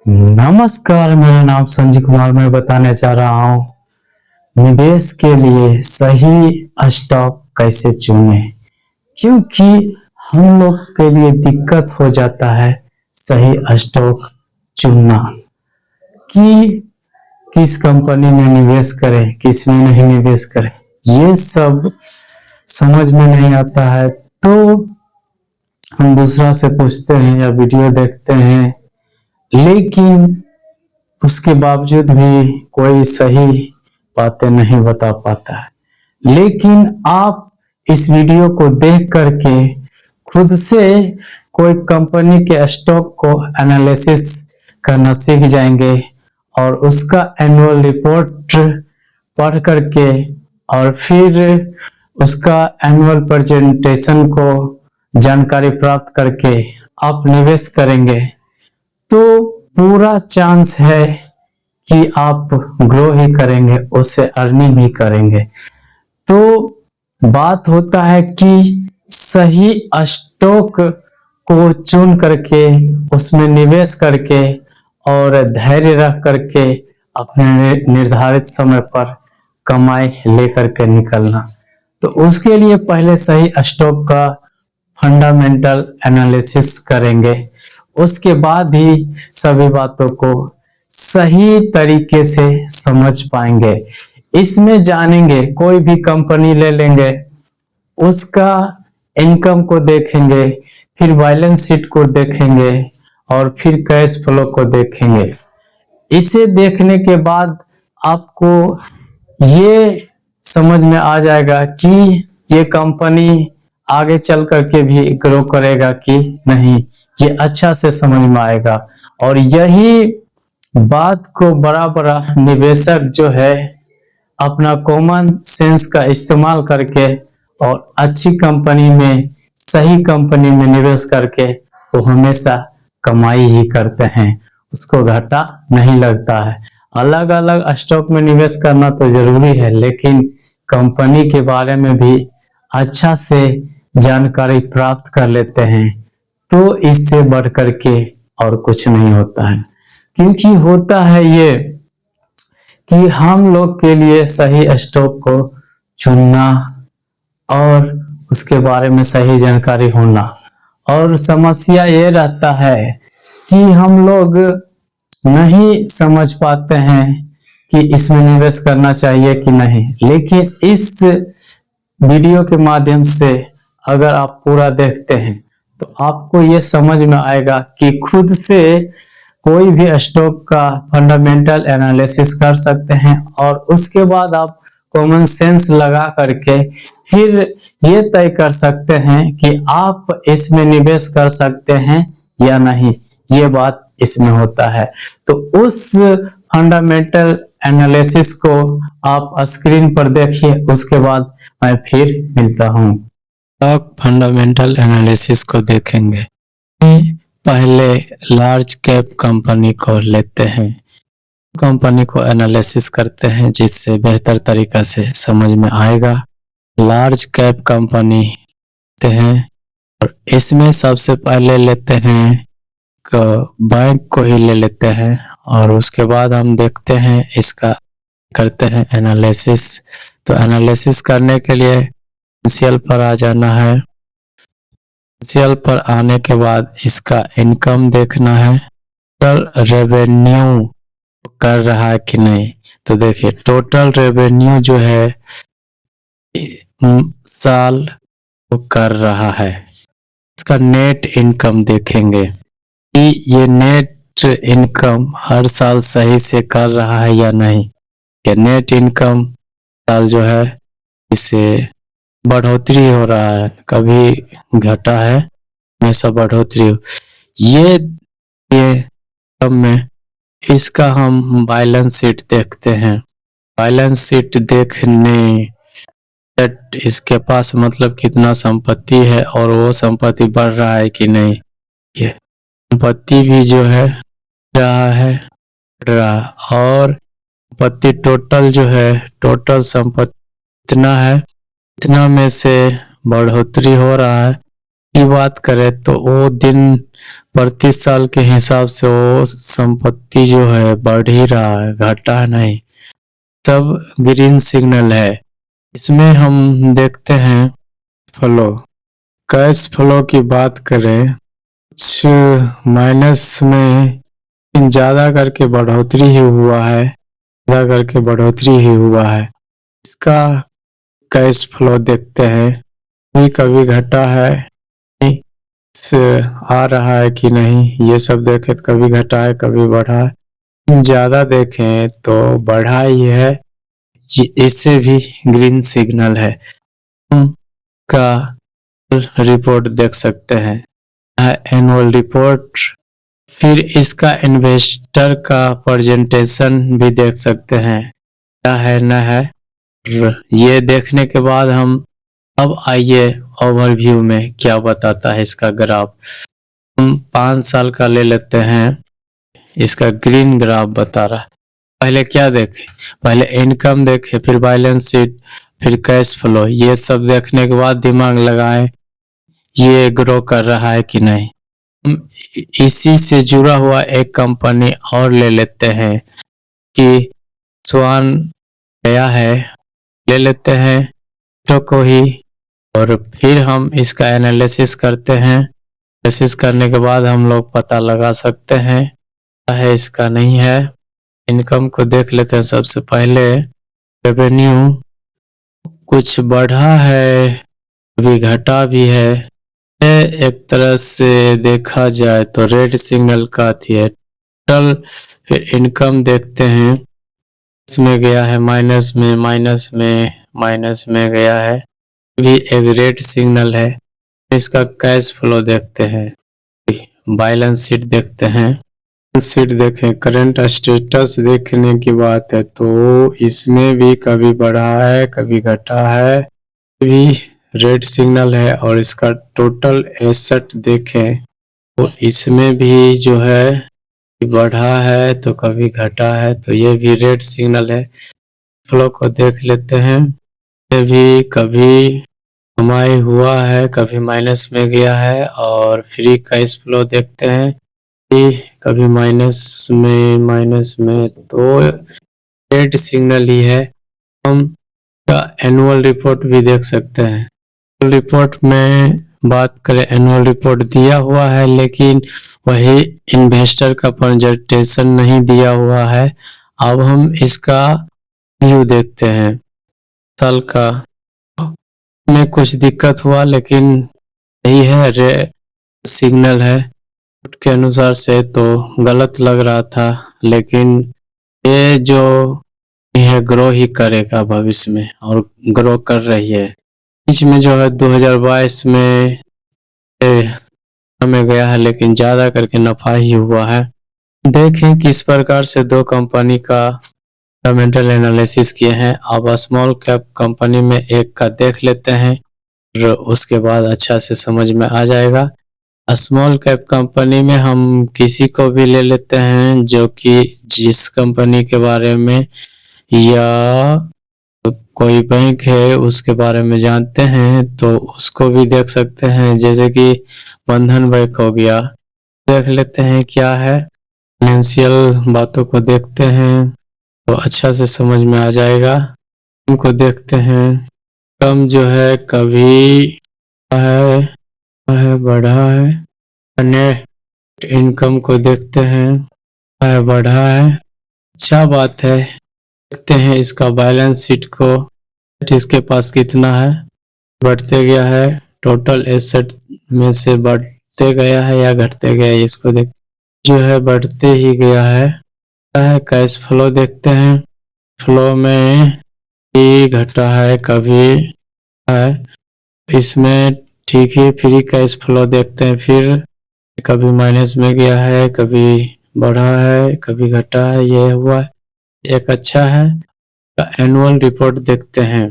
नमस्कार, मेरा नाम संजय कुमार। मैं बताने जा रहा हूँ निवेश के लिए सही स्टॉक कैसे चुने, क्योंकि हम लोग के लिए दिक्कत हो जाता है सही स्टॉक चुनना कि किस कंपनी में निवेश करें, किस में नहीं निवेश करें। ये सब समझ में नहीं आता है तो हम दूसरा से पूछते हैं या वीडियो देखते हैं, लेकिन उसके बावजूद भी कोई सही बातें नहीं बता पाता है। लेकिन आप इस वीडियो को देख करके खुद से कोई कंपनी के स्टॉक को एनालिसिस करना सीख जाएंगे और उसका एनुअल रिपोर्ट पढ़ करके और फिर उसका एनुअल प्रेजेंटेशन को जानकारी प्राप्त करके आप निवेश करेंगे तो पूरा चांस है कि आप ग्रो ही करेंगे, उससे अर्निंग ही करेंगे। तो बात होता है कि सही स्टॉक को चुन करके उसमें निवेश करके और धैर्य रख करके अपने निर्धारित समय पर कमाई लेकर के निकलना। तो उसके लिए पहले सही स्टॉक का फंडामेंटल एनालिसिस करेंगे, उसके बाद ही सभी बातों को सही तरीके से समझ पाएंगे। इसमें जानेंगे, कोई भी कंपनी ले लेंगे, उसका इनकम को देखेंगे, फिर बैलेंस शीट को देखेंगे और फिर कैश फ्लो को देखेंगे। इसे देखने के बाद आपको ये समझ में आ जाएगा कि ये कंपनी आगे चल करके भी ग्रो करेगा कि नहीं, ये अच्छा से समझ में आएगा। और यही बात को बड़ा बड़ा निवेशक जो है अपना कॉमन सेंस का इस्तेमाल करके और अच्छी कंपनी में, सही कंपनी में निवेश करके वो हमेशा कमाई ही करते हैं, उसको घाटा नहीं लगता है। अलग अलग स्टॉक में निवेश करना तो जरूरी है, लेकिन कंपनी के बारे में भी अच्छा से जानकारी प्राप्त कर लेते हैं तो इससे बढ़ करके और कुछ नहीं होता है। क्योंकि होता है ये कि हम लोग के लिए सही स्टॉक को चुनना और उसके बारे में सही जानकारी होना, और समस्या ये रहता है कि हम लोग नहीं समझ पाते हैं कि इसमें निवेश करना चाहिए कि नहीं। लेकिन इस वीडियो के माध्यम से अगर आप पूरा देखते हैं तो आपको ये समझ में आएगा कि खुद से कोई भी स्टॉक का फंडामेंटल एनालिसिस कर सकते हैं और उसके बाद आप कॉमन सेंस लगा करके फिर ये तय कर सकते हैं कि आप इसमें निवेश कर सकते हैं या नहीं। ये बात इसमें होता है। तो उस फंडामेंटल एनालिसिस को आप स्क्रीन पर देखिए, उसके बाद मैं फिर मिलता हूँ। स्टॉक फंडामेंटल एनालिसिस को देखेंगे। पहले लार्ज कैप कंपनी को लेते हैं, कंपनी को एनालिसिस करते हैं जिससे बेहतर तरीका से समझ में आएगा। लार्ज कैप कंपनी लेते हैं और इसमें सबसे पहले लेते हैं बैंक को ही ले लेते हैं और उसके बाद हम देखते हैं इसका करते हैं एनालिसिस। तो एनालिसिस करने के लिए फाइनेंशियल पर आ जाना है। फाइनेंशियल पर आने के बाद इसका इनकम देखना है, टोटल रेवेन्यू कर रहा है कि नहीं। तो देखिए टोटल रेवेन्यू जो है साल वो कर रहा है। इसका नेट इनकम देखेंगे कि ये नेट इनकम हर साल सही से कर रहा है या नहीं। ये नेट इनकम साल जो है इससे बढ़ोतरी हो रहा है, कभी घटा है, हमेशा बढ़ोतरी हो। ये कम में इसका हम बैलेंस शीट देखते हैं। बैलेंस शीट देखने इसके पास मतलब कितना संपत्ति है और वो संपत्ति बढ़ रहा है कि नहीं। ये संपत्ति भी जो है रहा है, बढ़ रहा, और संपत्ति टोटल जो है, टोटल संपत्ति इतना है, इतना में से बढ़ोतरी हो रहा है। की बात करें तो वो दिन प्रति साल के हिसाब से वो संपत्ति जो है बढ़ ही रहा है, घटा नहीं, तब ग्रीन सिग्नल है। इसमें हम देखते हैं फ्लो, कैश फ्लो की बात करें, कुछ माइनस में ज्यादा करके बढ़ोतरी ही हुआ है, ज्यादा करके बढ़ोतरी ही हुआ है। इसका कैश फ्लो देखते हैं, कभी कभी घटा है, से आ रहा है कि नहीं, ये सब देखें तो कभी घटा है कभी बढ़ा है। ज्यादा देखें तो बढ़ा ही है, इससे भी ग्रीन सिग्नल है। हम का रिपोर्ट देख सकते हैं, एनुअल रिपोर्ट, फिर इसका इन्वेस्टर का प्रेजेंटेशन भी देख सकते हैं, क्या है न है। ये देखने के बाद हम अब आइए ओवरव्यू में क्या बताता है इसका ग्राफ। हम 5 साल का ले लेते हैं, इसका ग्रीन ग्राफ बता रहा है। पहले क्या देखें, पहले इनकम देखें, फिर बैलेंस शीट, फिर कैश फ्लो, ये सब देखने के बाद दिमाग लगाएं ये ग्रो कर रहा है कि नहीं। हम इसी से जुड़ा हुआ एक कंपनी और ले लेते हैं कि स्वान गया है, ले लेते हैं तो को ही, और फिर हम इसका एनालिसिस करते हैं। एनालिसिस करने के बाद हम लोग पता लगा सकते हैं क्या है इसका नहीं है। इनकम को देख लेते हैं। सबसे पहले रेवेन्यू कुछ बढ़ा है, अभी घटा भी है। एक तरह से देखा जाए तो रेड सिग्नल का थी है टोटल। फिर इनकम देखते हैं, इसमें गया है माइनस में, माइनस में गया है, भी एक रेड सिग्नल है। इसका कैश फ्लो देखते हैं, बैलेंस शीट देखते हैं, शीट देखें, करंट स्टेटस देखने की बात है तो इसमें भी कभी बढ़ा है कभी घटा है, भी रेड सिग्नल है। और इसका टोटल एसेट देखें तो इसमें भी जो है बढ़ा है तो कभी घटा है, तो ये भी रेड सिग्नल है। फ्लो को देख लेते हैं, ये भी कभी कमाई हुआ है कभी माइनस में गया है। और फ्री कैश फ्लो देखते हैं कि कभी माइनस में, तो रेड सिग्नल ही है। हम एनुअल रिपोर्ट भी देख सकते हैं। रिपोर्ट में बात करें, एनुअल रिपोर्ट दिया हुआ है लेकिन वही इन्वेस्टर का प्रेजेंटेशन नहीं दिया हुआ है। अब हम इसका व्यू देखते हैं साल का, में कुछ दिक्कत हुआ लेकिन यही है रेड सिग्नल है। के अनुसार से तो गलत लग रहा था, लेकिन ये जो है ग्रो ही करेगा भविष्य में और ग्रो कर रही है। बीच में जो है 2022 में हमें गया है लेकिन ज्यादा करके नफा ही हुआ है। देखें किस प्रकार से दो कंपनी का फंडामेंटल एनालिसिस किए हैं। अब स्मॉल कैप कंपनी में एक का देख लेते हैं और उसके बाद अच्छा से समझ में आ जाएगा। स्मॉल कैप कंपनी में हम किसी को भी ले लेते हैं जो कि जिस कंपनी के बारे में या कोई बैंक है उसके बारे में जानते हैं तो उसको भी देख सकते हैं, जैसे कि बंधन बैंक हो गया। देख लेते हैं क्या है, फाइनेंशियल बातों को देखते हैं तो अच्छा से समझ में आ जाएगा। उनको देखते हैं, कम जो है कभी है बढ़ा है। नेट इनकम को देखते हैं, बढ़ा है, अच्छा बात है। देखते हैं इसका बैलेंस शीट को, इसके पास कितना है, बढ़ते गया है, टोटल एसेट में से बढ़ते गया है या घटते गया है, इसको देख जो है बढ़ते ही गया है। कैश फ्लो देखते हैं, फ्लो में ही घटा है कभी है, इसमें ठीक है। फ्री कैश फ्लो देखते हैं, फिर कभी माइनस में गया है कभी बढ़ा है कभी घटा है, ये हुआ है, एक अच्छा है। एनुअल रिपोर्ट देखते हैं,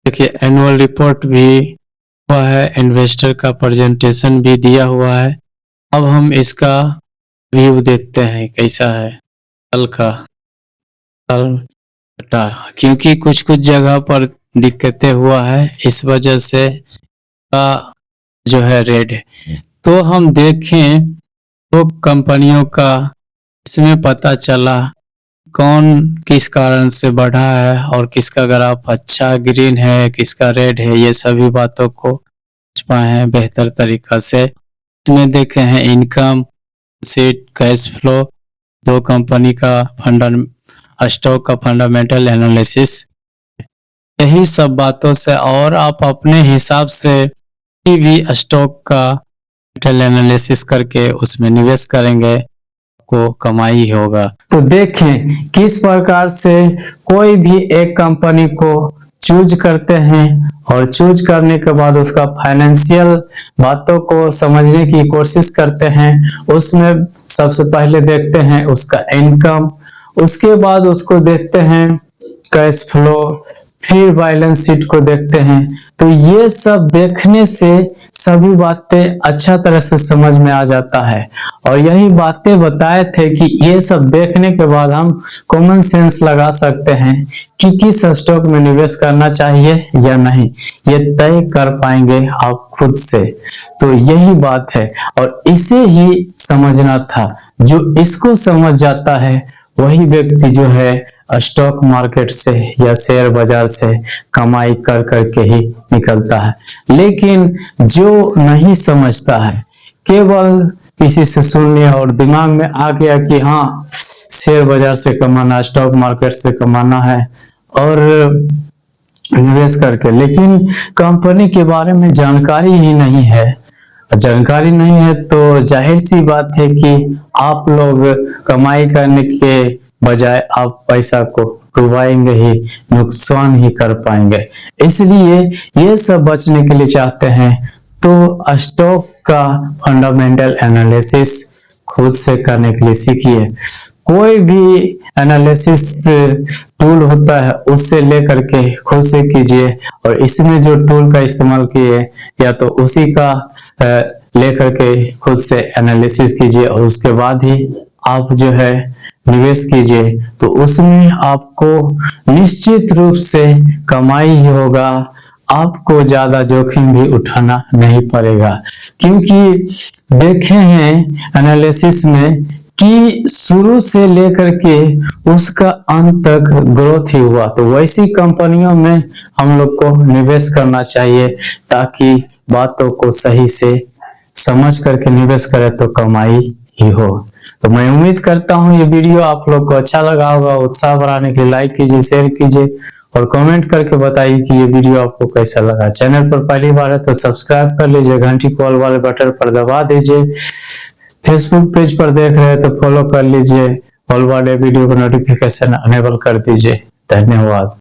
देखिए एनुअल रिपोर्ट भी हुआ है, इन्वेस्टर का प्रेजेंटेशन भी दिया हुआ है। अब हम इसका व्यू देखते हैं कैसा है साल का, साल घटा, क्योंकि कुछ कुछ जगह पर दिक्कतें हुआ है इस वजह से का जो है रेड है। तो हम देखें दो कंपनियों का इसमें पता चला कौन किस कारण से बढ़ा है और किसका ग्राफ अच्छा ग्रीन है, किसका रेड है, ये सभी बातों को समझ पाए हैं बेहतर तरीका से। इसमें देखे हैं इनकम शीट, कैश फ्लो, दो कंपनी का स्टॉक का फंडामेंटल एनालिसिस, यही सब बातों से और आप अपने हिसाब से किसी भी स्टॉक का एनालिसिस करके उसमें निवेश करेंगे को कमाई ही होगा। तो देखें किस प्रकार से कोई भी एक कंपनी को चूज करते हैं और चूज करने के बाद उसका फाइनेंशियल बातों को समझने की कोशिश करते हैं। उसमें सबसे पहले देखते हैं उसका इनकम, उसके बाद उसको देखते हैं कैश फ्लो, फिर बैलेंस शीट को देखते हैं। तो ये सब देखने से सभी बातें अच्छा तरह से समझ में आ जाता है और यही बातें बताए थे कि ये सब देखने के बाद हम कॉमन सेंस लगा सकते हैं कि किस स्टॉक में निवेश करना चाहिए या नहीं, ये तय कर पाएंगे आप खुद से। तो यही बात है और इसे ही समझना था। जो इसको समझ जाता है वही व्यक्ति जो है स्टॉक मार्केट से या शेयर बाजार से कमाई कर करके ही निकलता है। लेकिन जो नहीं समझता है, केवल किसी से सुन लिया और दिमाग में आ गया कि हाँ शेयर बाजार से कमाना, स्टॉक मार्केट से कमाना है और निवेश करके, लेकिन कंपनी के बारे में जानकारी ही नहीं है। जानकारी नहीं है तो जाहिर सी बात है कि आप लोग कमाई करने के बजाय आप पैसा को डुबाएंगे ही, नुकसान ही कर पाएंगे। इसलिए ये सब बचने के लिए चाहते हैं तो स्टॉक का फंडामेंटल एनालिसिस खुद से करने के लिए सीखिए। कोई भी एनालिसिस टूल होता है उससे लेकर के खुद से कीजिए और इसमें जो टूल का इस्तेमाल किए या तो उसी का लेकर के खुद से एनालिसिस कीजिए और उसके बाद ही आप जो है निवेश कीजिए। तो उसमें आपको निश्चित रूप से कमाई ही होगा, आपको ज्यादा जोखिम भी उठाना नहीं पड़ेगा। क्योंकि देखे हैं एनालिसिस में कि शुरू से लेकर के उसका अंत तक ग्रोथ ही हुआ। तो वैसी कंपनियों में हम लोग को निवेश करना चाहिए ताकि बातों को सही से समझ करके निवेश करें तो कमाई ही हो। तो मैं उम्मीद करता हूँ ये वीडियो आप लोग को अच्छा लगा होगा। उत्साह बढ़ाने के लिए लाइक कीजिए, शेयर कीजिए और कमेंट करके बताइए कि ये वीडियो आपको कैसा लगा। चैनल पर पहली बार है तो सब्सक्राइब कर लीजिए, घंटी कॉल वाले बटन पर दबा दीजिए। फेसबुक पेज पर देख रहे हैं तो फॉलो कर लीजिए, ऑल वाले वीडियो को नोटिफिकेशन अनेबल कर दीजिए। धन्यवाद।